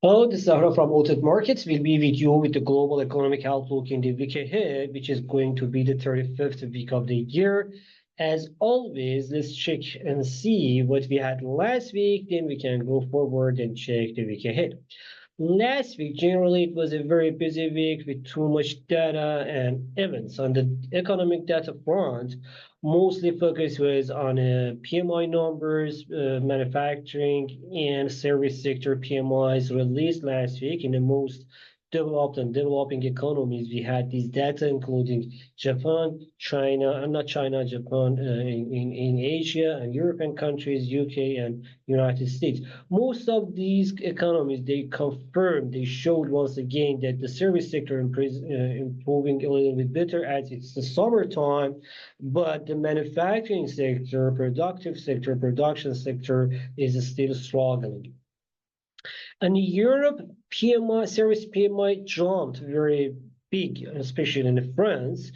Hello, this is Zahra from OTIT Markets. We'll be with you with the global economic outlook in the week ahead, which is going to be the 35th week of the year. As always, let's check and see what we had last week, then we can go forward and check the week ahead. Last week, generally, it was a very busy week with too much data and events. On the economic data front, mostly focus was on PMI numbers, manufacturing and service sector PMIs released last week in the most developed and developing economies. We had these data, including Japan, China, not China, Japan, in Asia and European countries, UK and United States. Most of these economies, they confirmed, they showed once again that the service sector improving a little bit better as it's the summertime, but the manufacturing sector, productive sector, production sector is still struggling. And Europe, PMI, service PMI jumped very big, especially in France,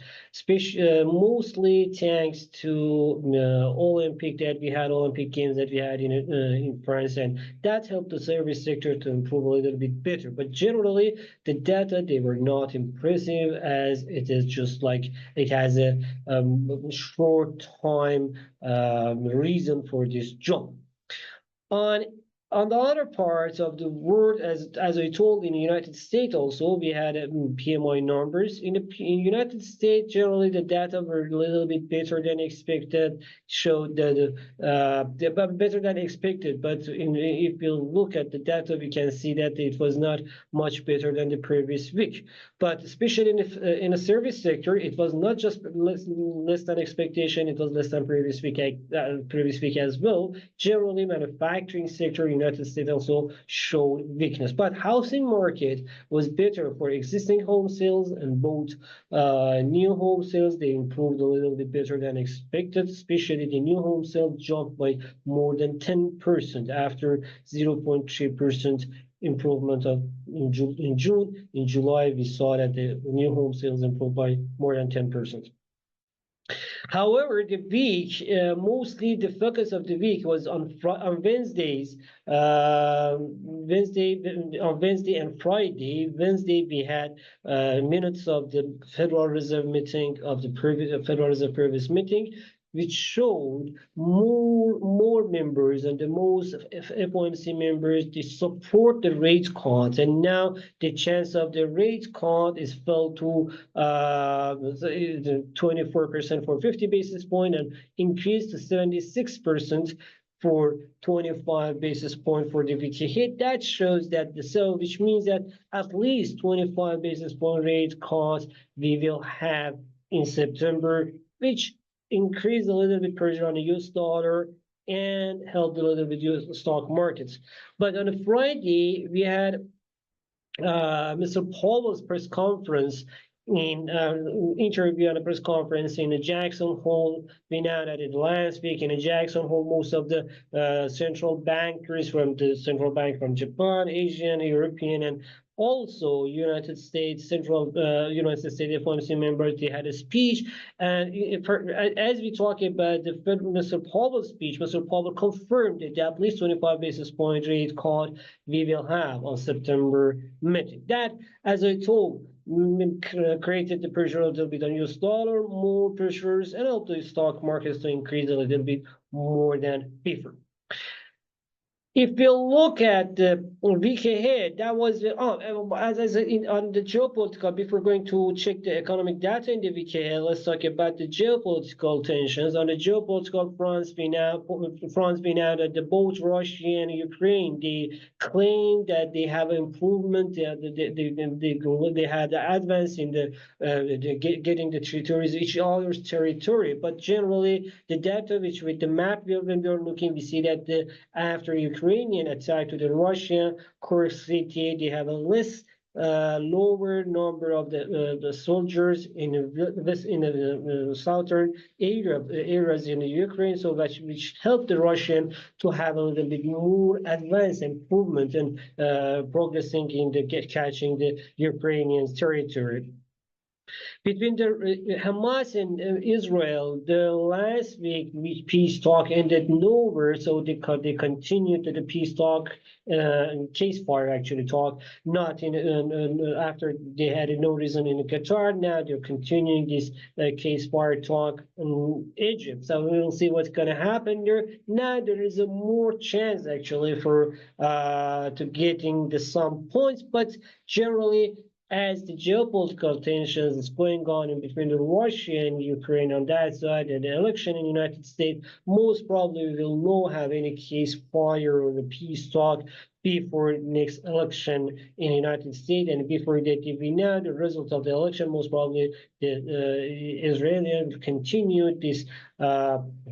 mostly thanks to Olympic Games that we had in France, and that helped the service sector to improve a little bit better. But generally, the data, they were not impressive, as it is just like it has a short time reason for this jump. On on the other parts of the world, as I told, in the United States also, we had PMI numbers. In United States, generally the data were a little bit better than expected, showed that better than expected. But if you look at the data, we can see that it was not much better than the previous week. But especially in a service sector, it was not just less than expectation; it was less than previous week as well. Generally, manufacturing sector in United States also showed weakness, but housing market was better for existing home sales, and both new home sales, they improved a little bit better than expected, especially the new home sales jumped by more than 10% after 0.3% improvement in June. In July, we saw that the new home sales improved by more than 10%. However, the week, mostly the focus of the week was on Wednesdays, on Wednesday and Friday. Wednesday, we had minutes of the Federal Reserve meeting, of the Federal Reserve previous meeting, which showed more members, and the most FOMC members, they support the rate cut, and now the chance of the rate cut is fell to 24% for 50 basis point, and increased to 76% for 25 basis point for the week ahead. That shows that which means that at least 25 basis point rate cut we will have in September, which increased a little bit pressure on the US dollar and helped a little bit US stock markets. But on a Friday, we had Mr. Powell's press conference interview on a press conference in the Jackson Hole. We know that it last week in the Jackson Hole, most of the central bankers from the central bank from Japan, Asian, European, and also United States United States FOMC members, they had a speech. And as we talk about the Mr. Powell's speech, Mr. Powell confirmed that at least 25 basis point rate cut we will have on September meeting. That, as I told, created the pressure a little bit on US dollar, more pressures, and helped the stock markets to increase a little bit more than before. If you look at the week ahead, that was, as I said, on the geopolitical, before going to check the economic data in the week ahead, let's talk about the geopolitical tensions. On the geopolitical fronts, we now that the both Russia and Ukraine, they claim that they have improvement, they had the advance in getting the territories, each other's territory. But generally, the data, which with the map when we are looking, we see that after Ukrainian attack to the Russian core city, they have a less lower number of the soldiers in the southern areas in the Ukraine, so which helped the Russian to have a little bit more advanced improvement and progressing in the catching the Ukrainian territory. Between the Hamas and Israel, the last week peace talk ended nowhere, so they continued to the peace talk, ceasefire actually talk, not after they had no reason in Qatar. Now they're continuing this ceasefire talk in Egypt. So we'll see what's going to happen there. Now there is a more chance actually for to getting some points, but generally, as the geopolitical tensions is going on in between the Russia and Ukraine on that side, and the election in the United States, most probably we will not have any ceasefire or the peace talk before next election in the United States. And before that, if we know the result of the election, most probably the Israelis will continue this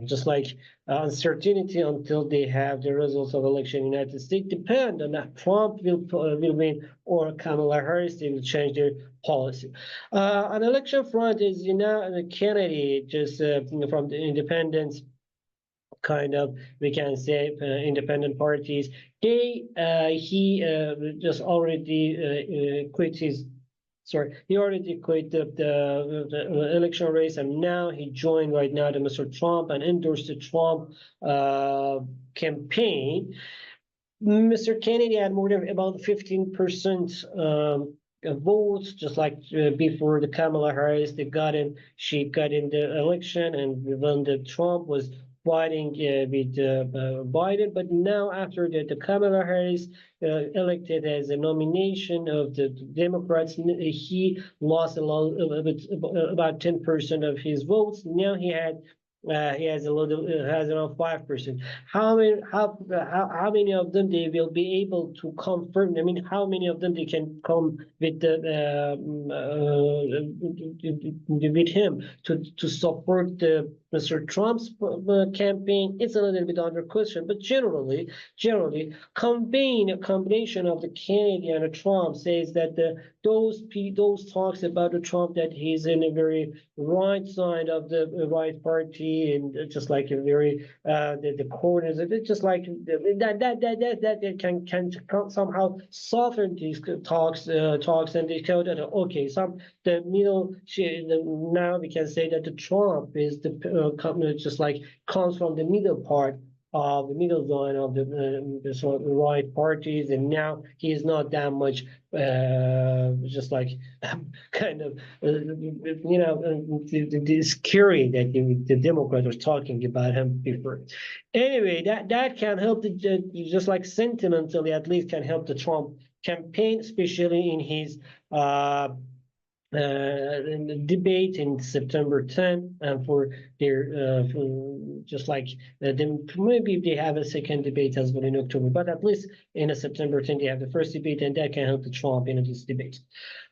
just like uncertainty until they have the results of election in the United States. Depend on that Trump will win or Kamala Harris, they will change their policy. On election front, is Kennedy just from the independents, kind of we can say independent parties. He just already quit his. Sorry, he already quit the election race, and now he joined right now to Mr. Trump and endorsed the Trump campaign. Mr. Kennedy had more than about 15% votes, just like before the Kamala Harris. She got in the election, and when the Trump was fighting with Biden. But now after the Kamala Harris elected as a nomination of the Democrats, he lost about 10% of his votes. Now he has around 5%. How many of them they will be able to confirm? I mean, how many of them they can come with with him to support the Mr. Trump's campaign? It's a little bit under question, but generally, a combination of the Kennedy and the Trump says that those talks about the Trump, that he's in a very right side of the right party, and just like a very the corners of it, just like that can somehow soften these talks and they go that okay, the middle. Now we can say that the Trump is the just like comes from the middle part of the middle line of the sort of right parties, and now he is not that much just like kind of scary that the Democrats were talking about him before. Anyway, that can help just like sentimentally at least can help the Trump campaign, especially in his in the debate in September 10, and for their just like them, maybe they have a second debate as well in October, but at least in a September 10 they have the first debate, and that can help the Trump in this debate.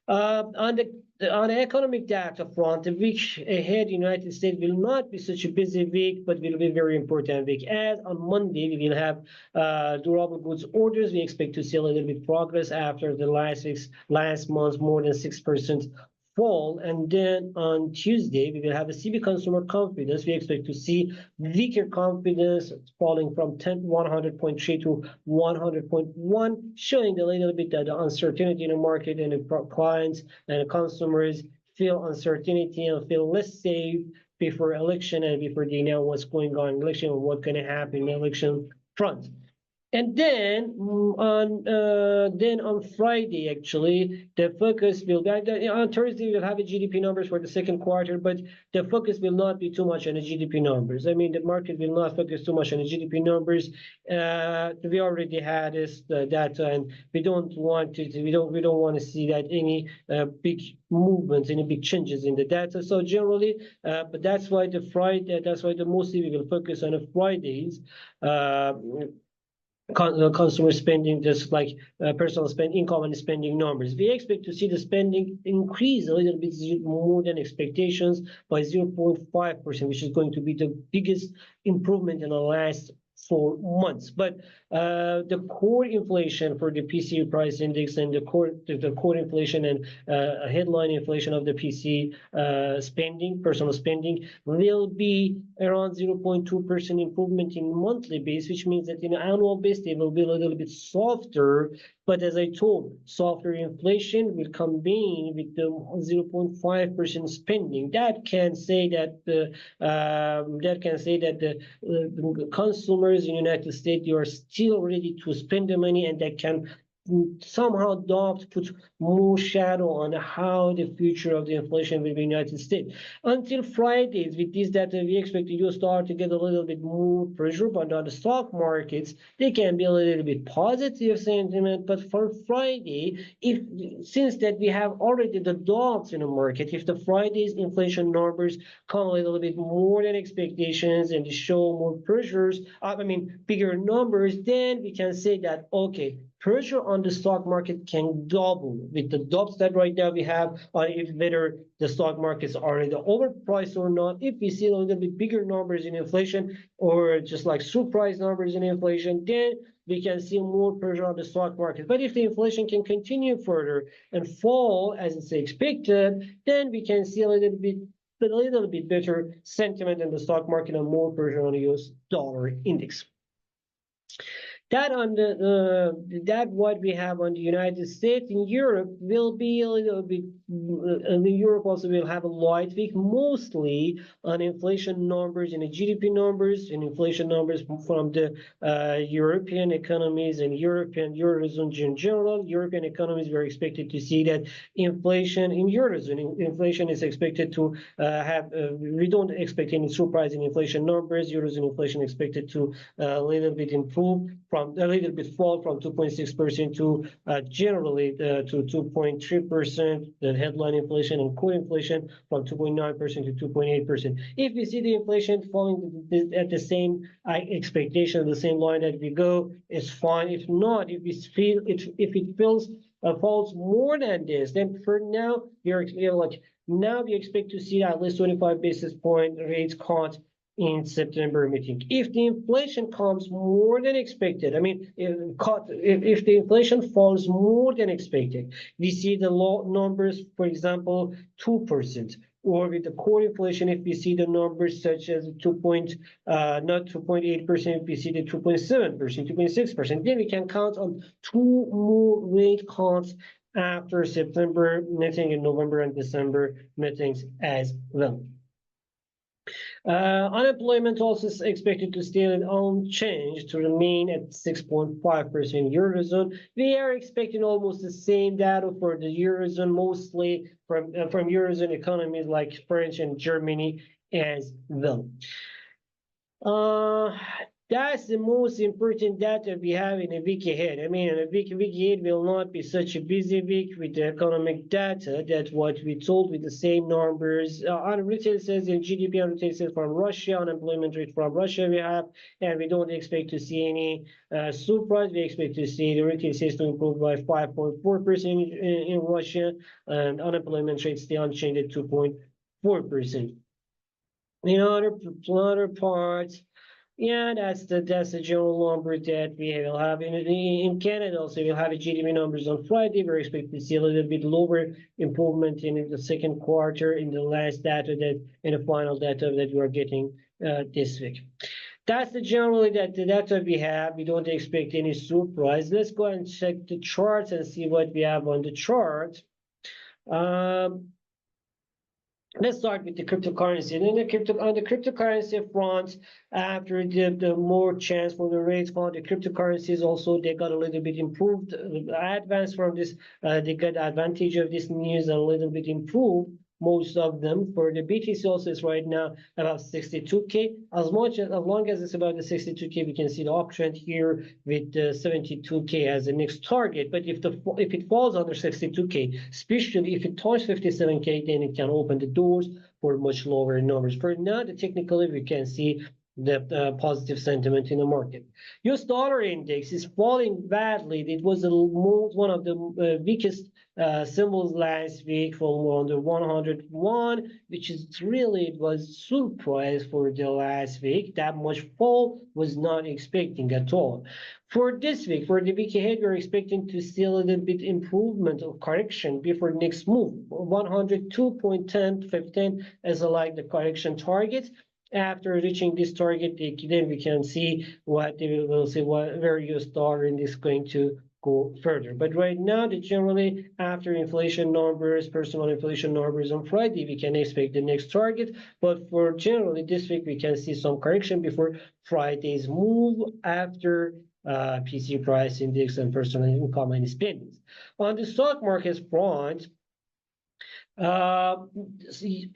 On the economic data front, the week ahead, United States will not be such a busy week, but will be a very important week. As on Monday, we will have durable goods orders. We expect to see a little bit progress after the last month more than 6% fall. And then on Tuesday, we will have a CB consumer confidence. We expect to see weaker confidence falling from 100.3 to 100.1, showing a little bit that the uncertainty in the market and the clients and the consumers feel uncertainty and feel less safe before election and before they know what's going on in election or what's going to happen in the election front. And then on Friday, actually, the focus will be on Thursday. We'll have a GDP numbers for the second quarter, but the focus will not be too much on the GDP numbers. I mean, the market will not focus too much on the GDP numbers. We already had this data, and we don't want to see that any big movements, any big changes in the data. So generally, but that's why mostly we will focus on the Fridays. Consumer spending, just like personal income and spending numbers. We expect to see the spending increase a little bit more than expectations by 0.5%, which is going to be the biggest improvement in the last 4 months. But the core inflation for the PCE price index and the core inflation and headline inflation of the PCE spending, personal spending, will be around 0.2% improvement in monthly base, which means that in annual base they will be a little bit softer. But as I told, softer inflation will combine with the 0.5% spending. That can say that the consumers in the United States, you are still ready to spend the money, and that can somehow put more shadow on how the future of the inflation will be in the United States. Until Fridays, with this data, we expect the US dollar to get a little bit more pressure, but on the stock markets, they can be a little bit positive sentiment. But for Friday, since that we have already the doubts in the market, if the Friday's inflation numbers come a little bit more than expectations and show more pressures, bigger numbers, then we can say that, okay, pressure on the stock market can double with the doubts that right now we have on whether the stock markets are either overpriced or not. If we see a little bit bigger numbers in inflation, or just like surprise numbers in inflation, then we can see more pressure on the stock market. But if the inflation can continue further and fall as it's expected, then we can see a little bit better sentiment in the stock market and more pressure on the US dollar index. That what we have on the United States. In Europe will be a little bit, in Europe also will have a light week, mostly on inflation numbers and the GDP numbers and inflation numbers from the European economies and European Eurozone in general. European economies, we're expected to see that inflation in Eurozone, inflation is expected to we don't expect any surprise in inflation numbers. Eurozone inflation expected to a little bit improve, from a little bit fall from 2.6% to generally to 2.3%, the headline inflation, and core inflation from 2.9% to 2.8%. If we see the inflation falling at the same expectation, the same line that we go, it's fine. If not, if it falls more than this, then for now we expect to see at least 25 basis point rates cut in September meeting. If the inflation comes more than expected, if the inflation falls more than expected, we see the low numbers, for example, 2%, or with the core inflation, if we see the numbers such as not 2.8%, if we see the 2.7%, 2.6%, then we can count on 2 more rate cuts after September meeting in November and December meetings as well. Unemployment also is expected to stay unchanged, to remain at 6.5% Eurozone. We are expecting almost the same data for the Eurozone, mostly from Eurozone economies like French and Germany as well. That's the most important data we have in a week ahead. A week ahead will not be such a busy week with the economic data. That's what we told with the same numbers. On retail sales and GDP on retail sales from Russia, unemployment rate from Russia we have, and we don't expect to see any surprise. We expect to see the retail sales to improve by 5.4% in Russia, and unemployment rate stay unchanged at 2.4%. In other parts, yeah, that's the general number that we will have in Canada. Also, we'll have a GDP numbers on Friday. We're expecting to see a little bit lower improvement in the second quarter in the last data in the final data that we are getting this week. That's the data we have. We don't expect any surprise. Let's go and check the charts and see what we have on the chart. Let's start with the cryptocurrency. And on the cryptocurrency front, after the more chance for the rates on the cryptocurrencies, also they got a little bit improved, advanced from this. They got advantage of this news and a little bit improved. Most of them. For the BTC also is right now about 62K. As long as it's about the 62K, we can see the uptrend here with 72K as the next target. But if it falls under 62K, especially if it touches 57K, then it can open the doors for much lower numbers. For now, technically we can see the positive sentiment in the market. US dollar index is falling badly. It was one of the weakest symbols last week from under 101, which is really, it was surprise for the last week. That much fall was not expecting at all. For this week, for the week ahead, we're expecting to see a little bit improvement or correction before next move. 102.10 15 as like the correction target. After reaching this target, then we can see what they will see where US dollar is going to go further. But right now, generally after inflation numbers, personal inflation numbers on Friday, we can expect the next target. But for generally this week, we can see some correction before Friday's move after PC price index and personal income and spending. On the stock market front,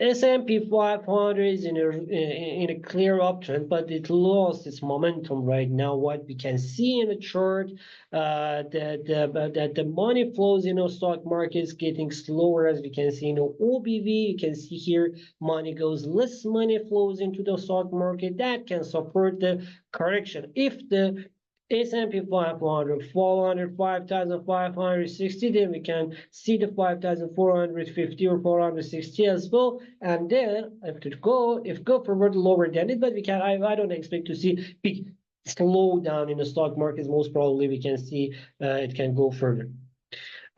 S&P 500 is in a clear uptrend, but it lost its momentum right now. What we can see in the chart, that the money flows in the stock market is getting slower, as we can see in the OBV. You can see here money goes, less money flows into the stock market. That can support the correction. If the S&P 500 fall under 5,560, then we can see the 5,450 or 460 as well. And then if go forward lower than it, but I don't expect to see big slowdown in the stock market. Most probably we can see it can go further.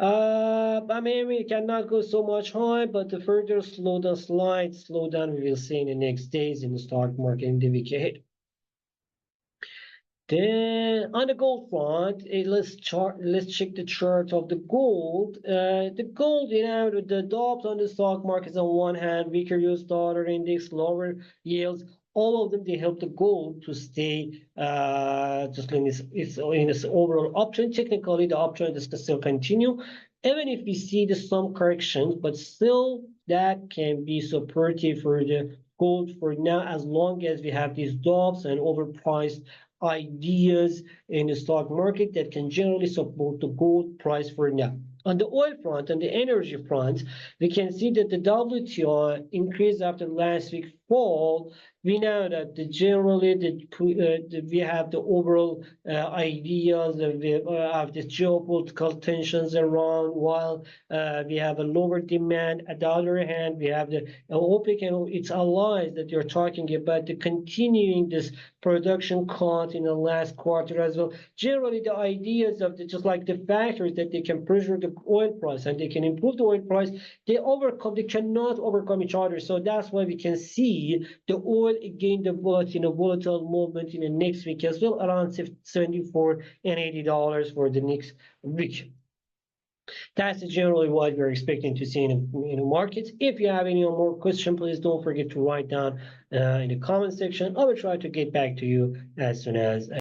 I mean, we cannot go so much high, but the further slight slowdown we will see in the next days in the stock market in the week ahead. Then on the gold front, let's check the chart of the gold. The gold, the doubts on the stock markets on one hand, weaker US dollar index, lower yields, all of them, they help the gold to stay just in this overall uptrend. Technically, the uptrend is to still continue, even if we see some corrections, but still that can be supportive for the gold for now, as long as we have these doubts and overpriced ideas in the stock market that can generally support the gold price for now. On the oil front, on the energy front, we can see that the WTI increased after last week's fall. We know that generally we have the overall ideas of the geopolitical tensions around, while we have a lower demand. On the other hand, we have the OPEC and its allies that you're talking about, the continuing this production cut in the last quarter as well. Generally, the ideas of just like the factors that they can pressure the oil price and they can improve the oil price, they cannot overcome each other. So that's why we can see the oil again, the volatile movement in the next week as well, around $74 and $80 for the next week. That's generally what we're expecting to see in the markets. If you have any more questions, please don't forget to write down in the comment section. I will try to get back to you as soon as